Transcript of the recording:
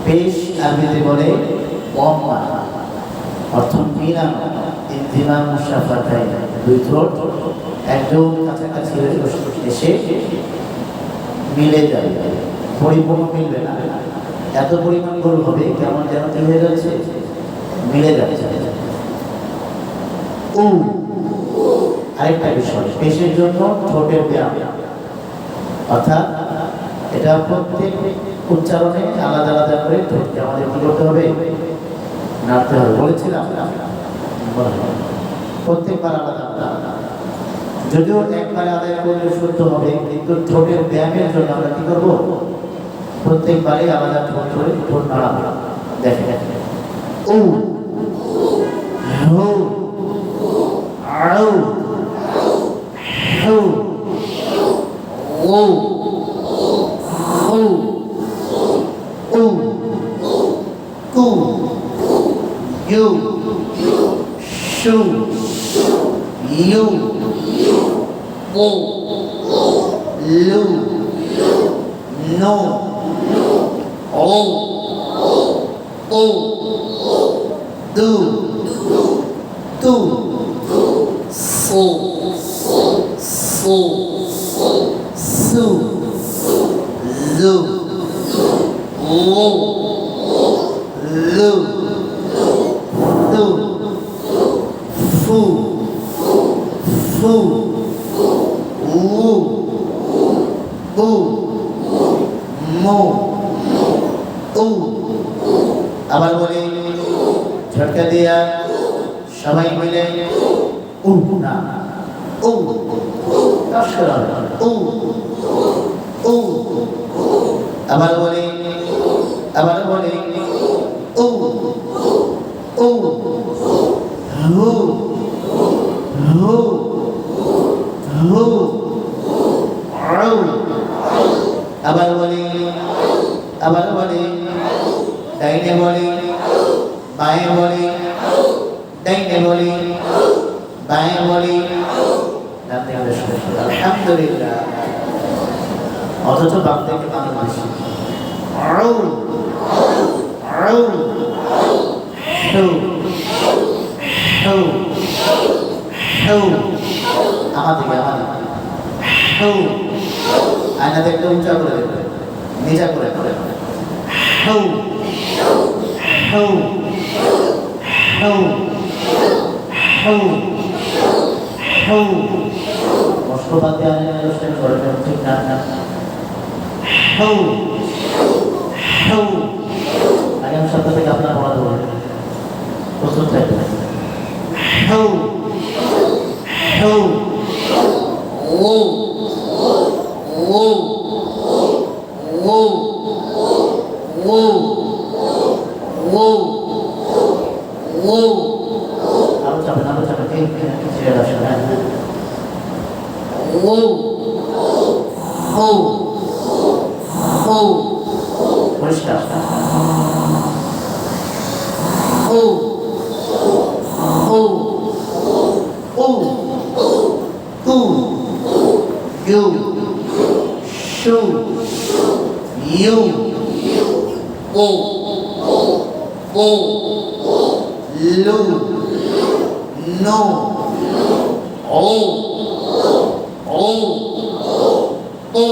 পেশ আরবিতে বলে ওয়াম্মা, অর্থ মিলানো, ইনজিমাম মুশাফাতাইন, দুই ঠোঁট একদম কাছাকাছি এসে মিলে যাবে, পরিপূর্ণ মিলবে না, এত পরিমাণ গোল হবে কেমন যেন কি হয়ে যাচ্ছে, মিলে যাচ্ছে। আরেকটা বিষয়, পেশের জন্য ঠোঁটের ব্যায়াম, অর্থাৎ এটা প্রত্যেক উচ্চারণে আলাদা আলাদা করে ঠোঁটকে আমাদের কি করতে হবে, নাড়তে হবে। বলেছিলাম প্রত্যেকবার আলাদা আলাদা, যদিও একবার আদায় করলে শুদ্ধ হবে, কিন্তু ঠোঁটের ব্যায়ামের জন্য আমরা কি করবো, প্রত্যেকবারই আলাদা ঠোঁট করে ঠোঁট নাড়াবো। দেখে দেখে ও হো আউ হো ও হো ও কু ইউ শু ইউ ও লু নো ও ও দু তু সো সো সু লু ও লু দু ফু ফু উ উ মো উ। আবার বলি ঝটকা দিয়া সবাই মিলে উ না উ উ উ। আবার বলি উ উ হু হু হু আউ। আবার বলি ডাইনে বলি বাঁয়ে বলি, ডাইনে বলি বাঁয়ে বলি, আলহামদুলিল্লাহ। অথচ বাম থেকে মানুষ বেশি। আউ আউ হু হু হু। আমাদিকে হু। আয়না দেখলে উঁচা করে দেবে, নিচা করে হু হু হু হু হু। কষ্ট পাতে আয়োজন করে ঠিক না হু হু। আগামী সপ্তাহ থেকে আপনার পড়া দেবো, প্রস্তুত থাকবে। হু হু ও ও ও ও ও ও। আরো চাপেন ছেড়ে আসবে। ও হো হো পরিষ্কার ও ও ও তু ইউ শু ইউ ও ও লু নো ও ও ও